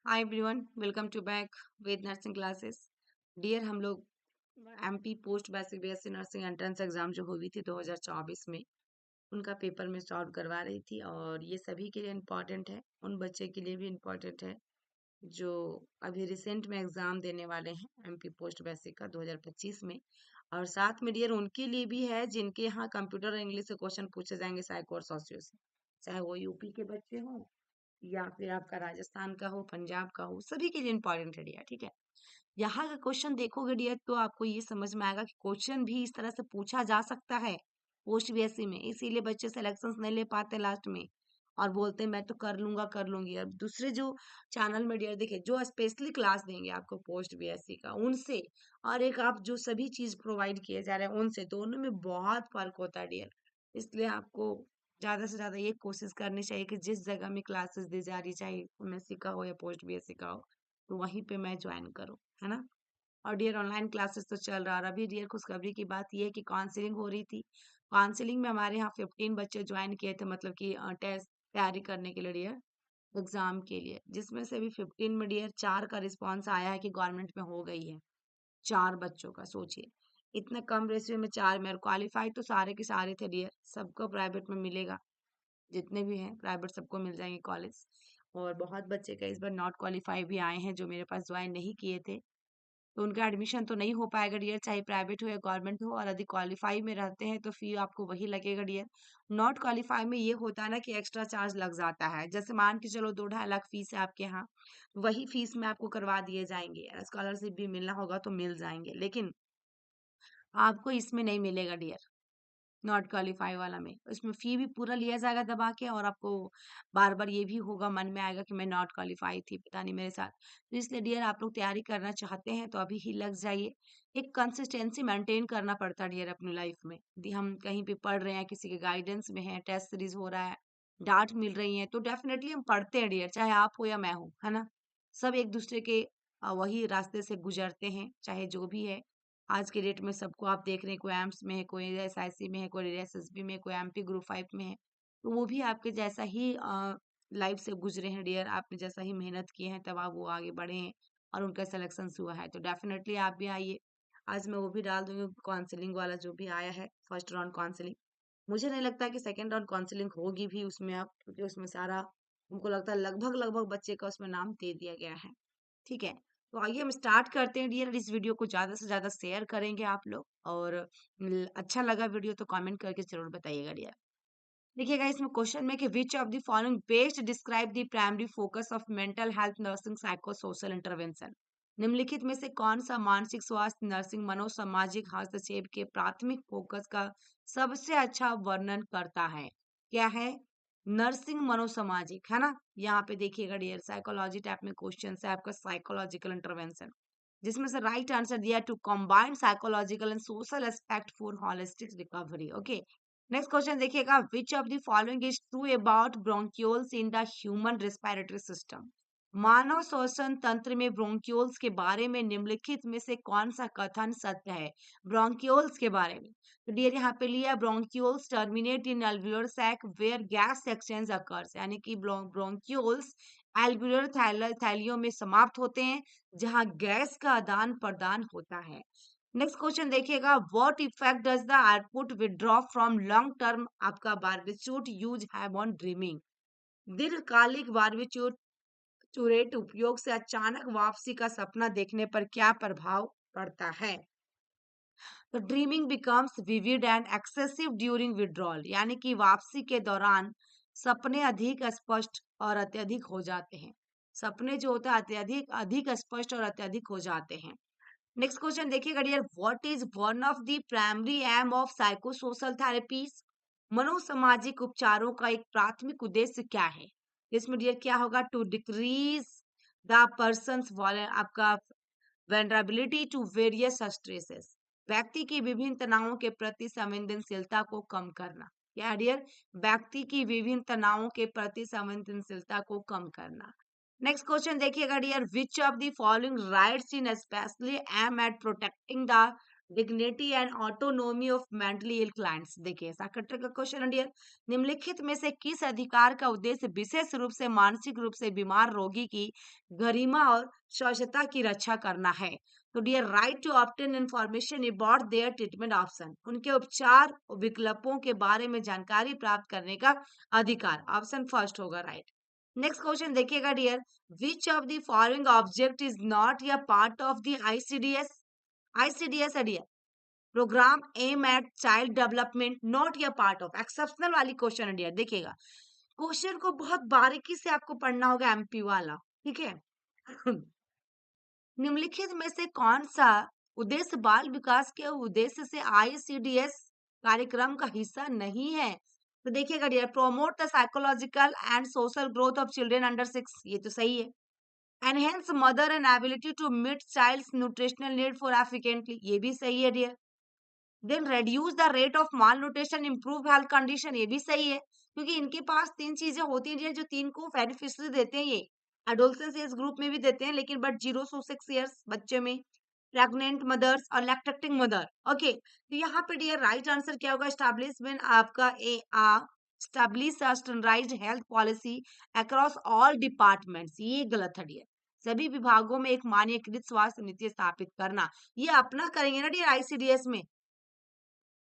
Hi everyone, welcome to back with nursing classes. Dear, हम लोग MP post basic BSc nursing entrance exam जो हुई थी 2024 में, उनका पेपर में सॉल्व करवा रही थी और ये सभी के लिए इम्पोर्टेंट है, उन बच्चे के लिए भी इम्पोर्टेंट है जो अभी रिसेंट में एग्जाम देने वाले हैं एमपी पोस्ट बेसिक का 2025 में। और साथ में डियर उनके लिए भी है जिनके यहाँ कंप्यूटर और इंग्लिश से क्वेश्चन पूछे जाएंगे साइको और सोशियो से, चाहे वो यूपी के बच्चे हों या फिर आपका राजस्थान का हो, पंजाब का हो, सभी के लिए इम्पोर्टेंट है डियर। ठीक है, यहाँ का क्वेश्चन देखोगे डियर तो आपको ये समझ में आएगा कि क्वेश्चन भी इस तरह से पूछा जा सकता है पोस्ट बीएससी में, इसीलिए बच्चे सिलेक्शन नहीं ले पाते लास्ट में और बोलते हैं मैं तो कर लूंगा कर लूंगी। अब दूसरे जो चैनल में डियर देखिए जो स्पेशली क्लास देंगे आपको पोस्ट बीएससी का, उनसे और एक आप जो सभी चीज प्रोवाइड किए जा रहे हैं उनसे, दोनों में बहुत फर्क होता है डियर। इसलिए आपको ज्यादा से ज्यादा ये कोशिश करनी चाहिए कि जिस जगह में क्लासेस दी जा रही, चाहे एमएससी का हो या पोस्ट बीएससी का हो, तो वहीं पे मैं ज्वाइन करूँ, है ना। और डियर ऑनलाइन क्लासेस तो चल रहा है और अभी डियर खुशखबरी की बात ये है कि काउंसलिंग हो रही थी। काउंसलिंग में हमारे यहाँ 15 बच्चे ज्वाइन किए थे, मतलब कि टेस्ट तैयारी करने के लिए डियर, एग्जाम के लिए, जिसमें से अभी 15 में डियर 4 का रिस्पॉन्स आया है कि गवर्नमेंट में हो गई है। 4 बच्चों का सोचिए, इतने कम रेशियो में 4 में, क्वालिफाई तो सारे के सारे थे डियर, सबको प्राइवेट में मिलेगा, जितने भी हैं प्राइवेट सबको मिल जाएंगे कॉलेज। और बहुत बच्चे का इस बार नॉट क्वालिफाई भी आए हैं जो मेरे पास ज्वाइन नहीं किए थे, तो उनका एडमिशन तो नहीं हो पाएगा डियर, चाहे प्राइवेट हो या गवर्नमेंट हो। और यदि क्वालिफाई में रहते हैं तो फी आपको वही लगेगा डियर। नॉट क्वालिफाई में ये होता है ना कि एक्स्ट्रा चार्ज लग जाता है, जैसे मान के चलो 2-2.5 लाख फीस है आपके यहाँ, वही फीस में आपको करवा दिए जाएंगे, स्कॉलरशिप भी मिलना होगा तो मिल जाएंगे, लेकिन आपको इसमें नहीं मिलेगा डियर, नॉट क्वालिफाई वाला में। इसमें फी भी पूरा लिया जाएगा दबा के और आपको बार बार ये भी होगा, मन में आएगा कि मैं नॉट क्वालिफाई थी, पता नहीं मेरे साथ। तो इसलिए डियर आप लोग तैयारी करना चाहते हैं तो अभी ही लग जाइए। एक कंसिस्टेंसी मेंटेन करना पड़ता है डियर अपनी लाइफ में। यदि हम कहीं पे पढ़ रहे हैं, किसी के गाइडेंस में है, टेस्ट सीरीज हो रहा है, डांट मिल रही है, तो डेफिनेटली हम पढ़ते हैं डियर, चाहे आप हो या मैं हूँ, है ना। सब एक दूसरे के वही रास्ते से गुजरते हैं, चाहे जो भी है। आज के डेट में सबको आप देख रहे हैं, कोई एम्स में है, कोई एसआईसी में है, कोई एसएसबी में, कोई एमपी ग्रुप 5 में है, तो वो भी आपके जैसा ही लाइफ से गुजरे हैं डियर, आपने जैसा ही मेहनत की है तब आप वो आगे बढ़े हैं और उनका सिलेक्शन हुआ है, तो डेफिनेटली आप भी आइए। आज मैं वो भी डाल दूंगी काउंसलिंग वाला जो भी आया है, फर्स्ट राउंड काउंसलिंग। मुझे नहीं लगता कि सेकेंड राउंड काउंसलिंग होगी भी उसमें आप, क्योंकि उसमें सारा हमको लगता है लगभग लगभग बच्चे का उसमें नाम दे दिया गया है। ठीक है, तो आइए हम स्टार्ट करते हैं डियर। इस वीडियो को ज्यादा से ज्यादा शेयर करेंगे आप लोग, और अच्छा लगा वीडियो तो कमेंट करके जरूर बताइएगा डियर। देखिएगा इसमें क्वेश्चन में कि विच of the following best describe the primary focus of mental health nursing psycho social intervention. निम्नलिखित में से कौन सा मानसिक स्वास्थ्य नर्सिंग मनोसामाजिक हस्तक्षेप के प्राथमिक फोकस का सबसे अच्छा वर्णन करता है? क्या है? नर्सिंग मनोसामाजिक, है ना। यहाँ पे देखिएगा डियर साइकोलॉजी टाइप में क्वेश्चन है आपका, साइकोलॉजिकल इंटरवेंशन, जिसमें से राइट आंसर दिया to combine psychological and social aspect for holistic recovery. Okay, next question देखिएगा, which of the following is true about bronchioles in the human respiratory system. मानव श्वसन तंत्र में ब्रोंक्यूल्स के बारे में निम्नलिखित में से कौन सा कथन सत्य है? ब्रोंक्यूल्स के बारे में, तो डियर यहाँ पे लिया bronchioles terminate in alveolar sac where gas exchange occurs, यानी कि ब्रोंक्यूल्स एल्वियोलर थैलियों में समाप्त होते हैं जहां गैस का आदान प्रदान होता है। नेक्स्ट क्वेश्चन देखिएगा, what effect does the output withdraw from long term आपका बारबिट्यूट यूज हैव ऑन ड्रीमिंग। दीर्घकालिक बारबिट्यूरेट उपयोग से अचानक वापसी का सपना देखने पर क्या प्रभाव पड़ता है? तो dreaming becomes vivid and excessive during withdrawal, यानी कि वापसी के दौरान सपने अधिक स्पष्ट और अत्यधिक हो जाते हैं। सपने जो होता है अत्यधिक अधिक स्पष्ट और अत्यधिक हो जाते हैं। नेक्स्ट क्वेश्चन देखिएगा dear, what is one of the primary aim of psychosocial therapies. मनोसामाजिक उपचारों का एक प्राथमिक उद्देश्य क्या है? इसमें डियर क्या होगा? टू डिक्रीज द पर्सन्स आपका वेनरेबिलिटी टू वेरियस स्ट्रेसेस, व्यक्ति की विभिन्न तनावों के प्रति संवेदनशीलता को कम करना। क्या डियर? व्यक्ति की विभिन्न तनावों के प्रति संवेदनशीलता को कम करना। नेक्स्ट क्वेश्चन देखिएगा dear, which of the following rights in specially aim at protecting the dignity and autonomy of mentally ill clients. देखिए साइकियाट्रिक का क्वेश्चन है डियर, निम्नलिखित में से किस अधिकार का उद्देश्य विशेष रूप से मानसिक रूप से बीमार रोगी की गरिमा और स्वच्छता की रक्षा करना है? तो dear right to obtain information about their treatment option, उनके उपचार विकल्पों के बारे में जानकारी प्राप्त करने का अधिकार, ऑप्शन फर्स्ट होगा राइट। नेक्स्ट क्वेश्चन देखिएगा dear, which of the following object is not a part of the ICDS? ICDS है dear, program aim at child development, not a part of, exceptional वाली क्वेश्चन है dear. देखिएगा question को बहुत बारीकी से आपको पढ़ना होगा, एमपी वाला, ठीक है। निम्नलिखित में से कौन सा उद्देश्य बाल विकास के उद्देश्य से आईसीडीएस कार्यक्रम का हिस्सा नहीं है? तो देखिएगा dear, promote the psychological and social growth of children under 6, ये तो सही है। Enhance mother and ability to meet child's nutritional need for efficiently, ये भी सही है dear. Then reduce the rate of malnutrition, improve health condition, ये भी सही है, क्योंकि इनके पास तीन चीजें होती हैं जो तीन को बेनिफिशियरी देते हैं। ये एडोलसेंस एज ग्रुप में भी देते हैं, लेकिन बट 0 से 6 ईयर्स बच्चे में, प्रेग्नेंट मदर्स और लैक्टेटिंग मदर। ओके, तो यहाँ पे डियर राइट आंसर क्या होगा? स्टैब्लिशमेंट आपका a ah establish standardized health policy across all departments, ये गलत है डियर। सभी विभागों में एक मानकीकृत स्वास्थ्य नीति स्थापित करना, ये अपना करेंगे ना डियर आईसीडीएस में।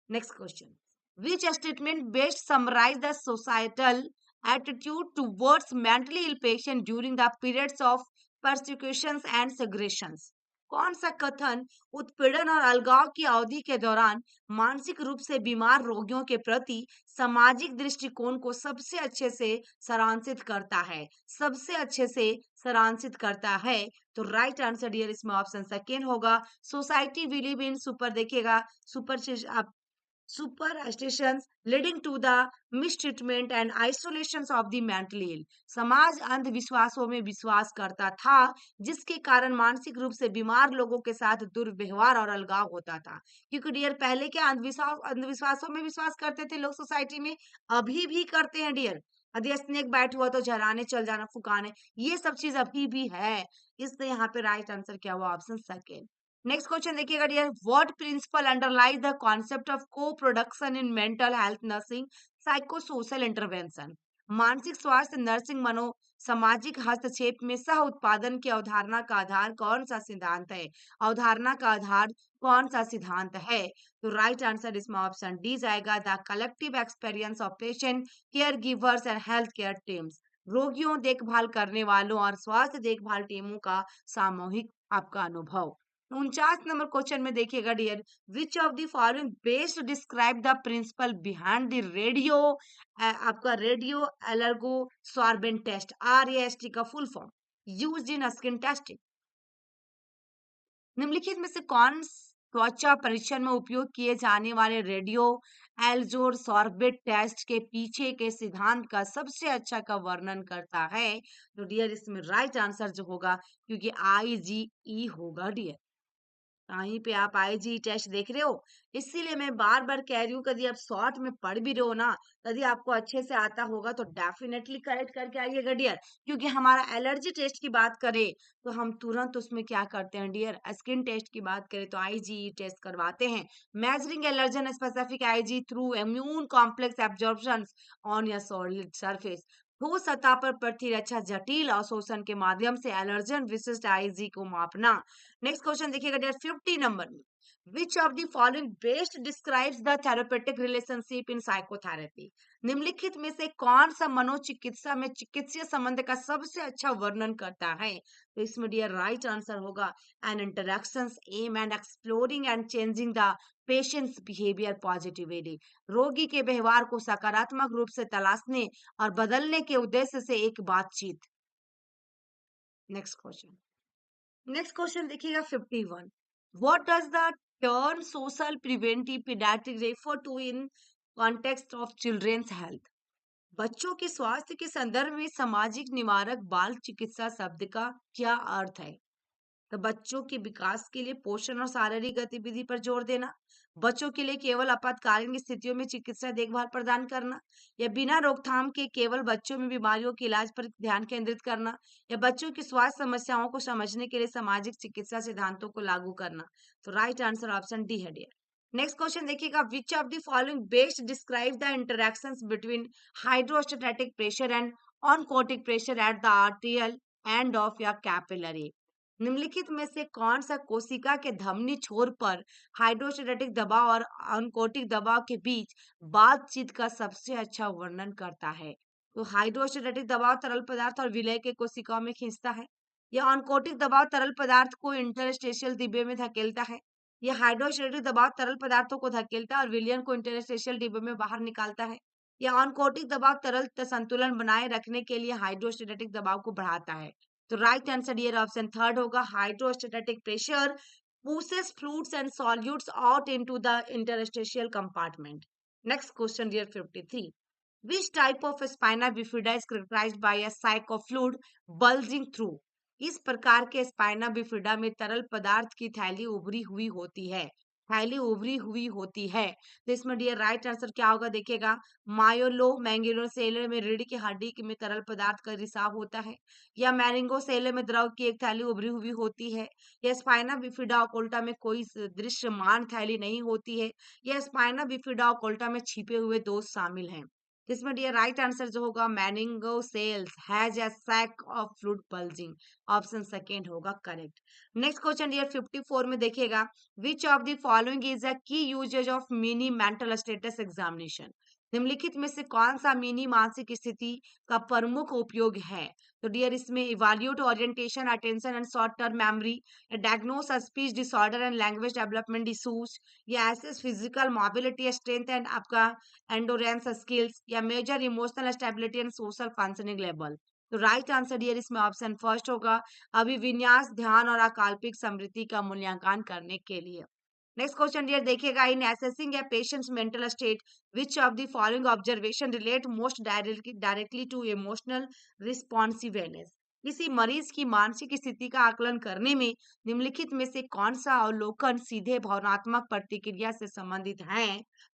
Next question. Which statement best summarize the societal attitude towards mentally ill patient during the periods of persecutions and segregations? कौन सा कथन उत्पीड़न और अलगाव की अवधि के दौरान मानसिक रूप से बीमार रोगियों के प्रति सामाजिक दृष्टिकोण को सबसे अच्छे से सारांशित करता है? सबसे अच्छे से सारांशित करता है, तो राइट आंसर डियर इसमें ऑप्शन सेकेंड होगा। सोसाइटी बिलीव इन सुपर, देखिएगा super superstitions leading to the mistreatment and isolations of the mentally ill। समाज अंधविश्वासों में विश्वास करता था, जिसके कारण मानसिक रूप से बीमार लोगों के साथ दुर्व्यवहार और अलगाव होता था। क्योंकि डियर पहले क्या अंधविश्वासों में विश्वास करते थे लोग सोसाइटी में, अभी भी करते हैं डियर। यदि स्नेक बैट हुआ तो जलाने चल जाना, फुकाने, ये सब चीज अभी भी है। इसलिए यहाँ पे राइट आंसर क्या हुआ? Option second. नेक्स्ट क्वेश्चन देखिएगा dear, what principle underlies the concept of co production in mental health nursing psycho social intervention? मानसिक स्वास्थ्य नर्सिंग मनो सामाजिक हस्तक्षेप में सह उत्पादन की अवधारणा का आधार कौन सा सिद्धांत है? अवधारणा का आधार कौन सा सिद्धांत है? तो राइट आंसर इसमें ऑप्शन डी जाएगा, the collective experience of patient care givers and health care teams. रोगियों, देखभाल करने वालों और स्वास्थ्य देखभाल टीमों का सामूहिक आपका अनुभव। 49 नंबर क्वेश्चन में देखिएगा dear, which of the following best describe the principle behind the radio, आपका radioallergosorbent test, RAST का full form, used in skin testing. निम्नलिखित में से कौन त्वचा परीक्षण में उपयोग किए जाने वाले रेडियो एल्जोर सॉर्बेट टेस्ट के पीछे के सिद्धांत का सबसे अच्छा का वर्णन करता है? तो डियर इसमें राइट आंसर जो होगा, क्योंकि IgE होगा डियर। कहीं पे आप आईजी टेस्ट देख रहे हो, इसीलिए मैं बार बार कह रही हूँ, कभी आप शॉर्ट में पढ़ भी रहे हो ना, यदि आपको अच्छे से आता होगा तो डेफिनेटली करेक्ट करके आइएगा डियर। क्योंकि हमारा एलर्जी टेस्ट की बात करें तो हम तुरंत उसमें क्या करते हैं डियर, स्किन टेस्ट की बात करें तो आईजी टेस्ट करवाते हैं। Measuring allergen specific IG through immune complex absorption on या सॉलिड सरफेस, ठोस सतह पर प्रतिरक्षा जटिल अवशोषण के माध्यम से एलर्जन विशिष्ट आईजी को मापना। नेक्स्ट क्वेश्चन देखिएगा डियर 50 नंबर में, विच of the following best describes the therapeutic relationship in psychotherapy? निम्नलिखित में से कौन सा मनोचिकित्सा में चिकित्सीय संबंध का सबसे अच्छा वर्णन करता है? तो इसमें डियर राइट आंसर होगा, an interactions aim and exploring and changing the patient's behaviour positively, रोगी के व्यवहार को सकारात्मक रूप से तलाशने और बदलने के उद्देश्य से एक बातचीत। नेक्स्ट क्वेश्चन, नेक्स्ट क्वेश्चन देखिएगा 51, what does the term social preventive paediatric refer to in context of children's health? बच्चों के स्वास्थ्य के संदर्भ में सामाजिक निवारक बाल चिकित्सा शब्द का क्या अर्थ है? तो बच्चों के विकास के लिए पोषण और शारीरिक गतिविधि पर जोर देना, बच्चों के लिए केवल आपातकालीन स्थितियों में चिकित्सा देखभाल प्रदान करना, या बिना रोकथाम के केवल बच्चों में बीमारियों के इलाज पर ध्यान केंद्रित करना, या बच्चों की स्वास्थ्य समस्याओं को समझने के लिए सामाजिक चिकित्सा सिद्धांतों को लागू करना। तो राइट आंसर ऑप्शन डी है डियर। नेक्स्ट क्वेश्चन देखिएगा, which of the following best describe the interactions between hydrostatic pressure and oncotic pressure at the arterial end of a capillary. निम्नलिखित में से कौन सा कोशिका के धमनी छोर पर हाइड्रोस्टैटिक दबाव और अनकोटिक दबाव के बीच बातचीत का सबसे अच्छा वर्णन करता है? तो हाइड्रोस्टैटिक दबाव तरल पदार्थ और विलय के कोशिकाओं में खींचता है, या अनकोटिक दबाव तरल पदार्थ को इंटरस्टेशियल डिब्बे में धकेलता है, या हाइड्रोस्टैटिक दबाव तरल पदार्थों को धकेलता है और विलयन को इंटरस्टेशियल डिब्बे में बाहर निकालता है, या अनकोटिक दबाव तरल संतुलन बनाए रखने के लिए हाइड्रोस्टैटिक दबाव को बढ़ाता है। तो राइट आंसर ये ऑप्शन थर्ड होगा, hydrostatic pressure pushes fluids and solutes out into the interstitial compartment. Next question, dear 53. Which type of spina bifida is characterized by a sac of fluid bulging through? इस प्रकार के spina bifida में तरल पदार्थ की थैली उभरी हुई होती है। थैली उभरी हुई होती है। तो इसमें डियर राइट आंसर क्या होगा देखिएगा, मायोलो मैंगिलोसेले में रीढ़ की हड्डी में तरल पदार्थ का रिसाव होता है, या मैरिंगोसेले में द्रव की एक थैली उभरी हुई होती है, या स्पाइना बिफिडा ओकुल्टा में कोई दृश्यमान थैली नहीं होती है, या स्पाइना बिफिडा ओकुल्टा में छिपे हुए दोष शामिल हैं। इसमें डियर राइट आंसर जो होगा, meningoceles has a sac of fluid bulging, option second होगा करेक्ट। नेक्स्ट क्वेश्चन डियर 54 में देखिएगा, which of the following is a key uses of mini mental status examination? निम्नलिखित में से कौन सा मिनी मानसिक स्थिति का प्रमुख उपयोग है? तो डियर इसमें evaluate orientation, attention and short term memory, diagnose speech disorder and language development issues, या assess physical mobility strength and आपका एंडोरेंस स्किल्स, या measure emotional stability and social functioning level. तो राइट आंसर डियर इसमें option first होगा, अभिविन्यास, ध्यान और अकाल्पिक समृद्धि का मूल्यांकन करने के लिए। नेक्स्ट क्वेश्चन डियर देखिएगा, in assessing a patient's mental state which of the following observation relate most directly to emotional responsiveness? किसी मरीज की मानसिक स्थिति का आकलन करने में निम्नलिखित में से कौन सा अवलोकन सीधे भावनात्मक प्रतिक्रिया से संबंधित है?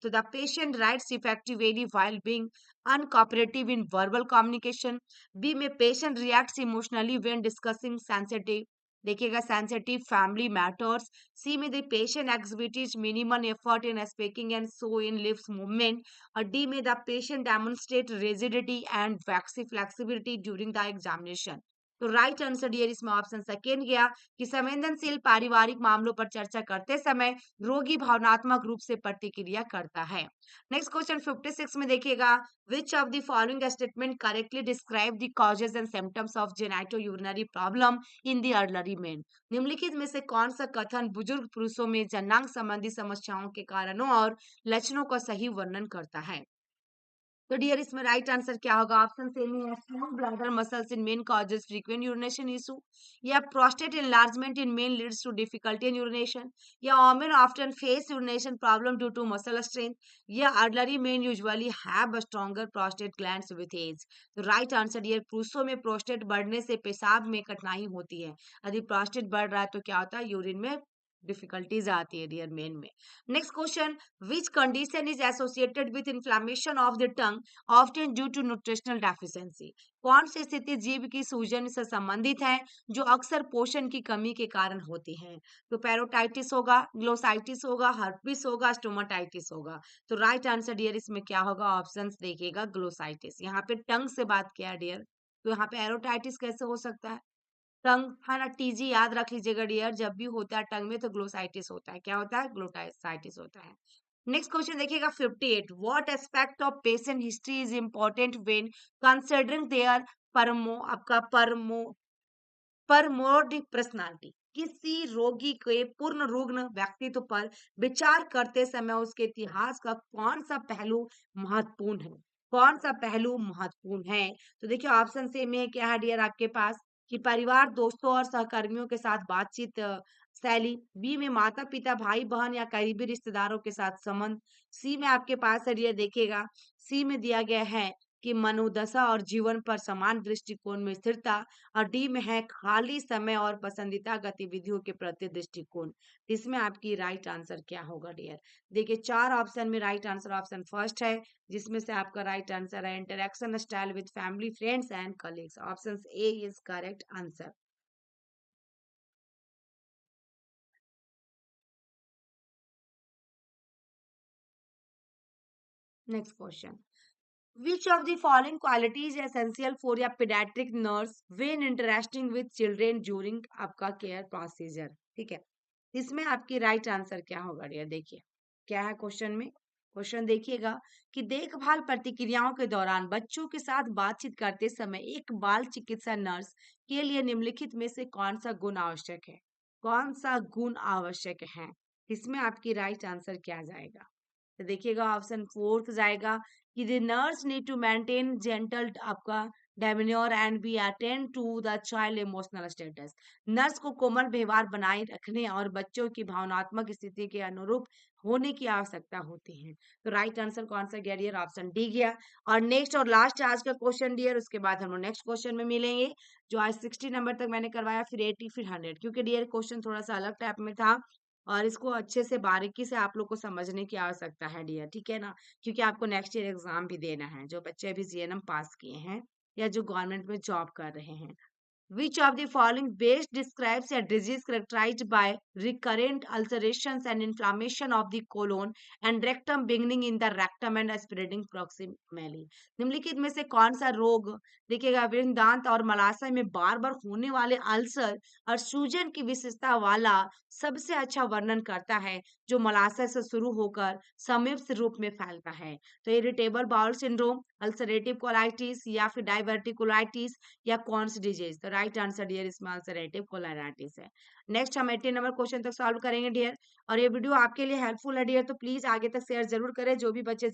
तो the patient writes effectively while being uncooperative in verbal communication. B में patient reacts emotionally when discussing sensitive, देखिएगा सेंसिटिव फैमिली मैटर्स। सी में the patient exhibits minimal effort in speaking and so in lips movement, और D में the patient demonstrate rigidity and flexibility during the examination. तो right answer dear इसमें option second गया, कि संवेदनशील पारिवारिक मामलों पर चर्चा करते समय रोगी भावनात्मक रूप से प्रतिक्रिया करता है। नेक्स्ट क्वेश्चन 56 में देखिएगा, which of the following statement correctly describe the causes and symptoms of genitourinary problem in the elderly men? निम्नलिखित में से कौन सा कथन बुजुर्ग पुरुषों में जनांग संबंधी समस्याओं के कारणों और लक्षणों का सही वर्णन करता है? तो डियर इसमें राइट आंसर क्या होगा, ऑप्शन से में small bladder muscles in men causes frequent urination issue, या prostate enlargement in men leads to difficulty in urination, या women often face urination problem due to muscle strength, या elderly men usually have a stronger prostate glands with age। तो right answer dear, पुरुषों में prostate बढ़ने से पेशाब में कठिनाई होती है। यदि प्रोस्टेट बढ़ रहा है तो क्या होता है, यूरिन में डिफिकल्टीज आती है डियर मेन में। Next question, which condition is associated with inflammation of the tongue often due to nutritional deficiency? कौन सी स्थिति जीभ की सूजन से संबंधित है जो अक्सर पोषण की कमी के कारण होती है? तो पैरोटाइटिस होगा, ग्लोसाइटिस होगा, हर्पिस होगा, स्टोमाटाइटिस होगा। तो राइट आंसर डियर इसमें क्या होगा, ऑप्शन देखिएगा ग्लोसाइटिस। यहाँ पे टंग से बात किया डियर, तो यहाँ पे एरोटाइटिस कैसे हो सकता है? टंग है ना, टीजी याद रख लीजिएगा डियर, जब भी होता है टंग में तो ग्लोसाइटिस होता है। क्या होता है, ग्लोसाइटिस होता है। नेक्स्ट क्वेश्चन देखिएगा 58, what aspect of patient history is important when considering there परमो परमोर्डिक पर्सनालिटी? किसी रोगी के पूर्ण रुग्ण व्यक्तित्व पर विचार करते समय उसके इतिहास का कौन सा पहलू महत्वपूर्ण है? कौन सा पहलू महत्वपूर्ण है? तो देखिए ऑप्शन से में क्या है डियर आपके पास, कि परिवार, दोस्तों और सहकर्मियों के साथ बातचीत शैली। बी में माता पिता, भाई बहन या करीबी रिश्तेदारों के साथ संबंध। सी में आपके पास है डियर देखिएगा, सी में दिया गया है कि मनोदशा और जीवन पर समान दृष्टिकोण में स्थिरता, और डी में है खाली समय और पसंदीदा गतिविधियों के प्रति दृष्टिकोण। इसमें आपकी राइट आंसर क्या होगा डियर? देखिए 4 ऑप्शन में राइट आंसर ऑप्शन फर्स्ट है, जिसमें से आपका राइट आंसर है interaction style with family, friends and colleagues. Option A is correct answer. Next question, which of the following qualities is essential for a pediatric nurse when interacting with children during आपका care procedure? ठीक है, इसमें आपकी right answer क्या होगा dear? देखिए क्या है क्वेश्चन में। क्वेश्चन देखिएगा कि देखभाल प्रतिक्रियाओं के दौरान बच्चों के साथ बातचीत करते समय एक बाल चिकित्सा नर्स के लिए निम्नलिखित में से कौन सा गुण आवश्यक है? कौन सा गुण आवश्यक है? इसमें आपकी राइट आंसर क्या जाएगा? तो देखिएगा ऑप्शन फोर्थ जाएगा कि the nurse need to maintain gentle आपका demeanour and be attend to the child emotional status. Nurse को कोमल व्यवहार बनाए रखने और बच्चों की भावनात्मक स्थिति के अनुरूप होने की आवश्यकता होती है। तो राइट आंसर कौन सा गया डियर? ऑप्शन डी गया। और नेक्स्ट और लास्ट आज का क्वेश्चन डियर, उसके बाद हम लोग नेक्स्ट क्वेश्चन में मिलेंगे, जो आज 60 नंबर तक मैंने करवाया, फिर 80, फिर 100, क्योंकि डियर क्वेश्चन थोड़ा सा अलग टाइप में था और इसको अच्छे से बारीकी से आप लोग को समझने की आवश्यकता है डियर, ठीक है ना? क्योंकि आपको नेक्स्ट ईयर एग्जाम भी देना है, जो बच्चे अभी जीएनएम पास किए हैं या जो गवर्नमेंट में जॉब कर रहे हैं। Which of the following best describes a disease characterized by recurrent ulcerations and inflammation of the colon and rectum beginning in the rectum and spreading proximally? निम्नलिखित में से कौन सा रोग देखिएगा विभिन्न दांत और मलाशय में बार बार होने वाले अल्सर और सूजन की विशेषता वाला सबसे अच्छा वर्णन करता है, जो मलाशय से शुरू होकर संयुक्त रूप में फैलता है? तो irritable bowel syndrome, ulcerative colitis या फिर डाइवर्टिकुलाइटिस या कौन सी डिजीज? तो राइट आंसर डियर इसमें अल्सरेटिव कोलाइटिस है। नेक्स्ट हम 80 नंबर क्वेश्चन तक सॉल्व करेंगे डियर, और ये वीडियो आपके लिए हेल्पफुल है डियर, तो प्लीज आगे तक शेयर जरूर करें जो भी बच्चे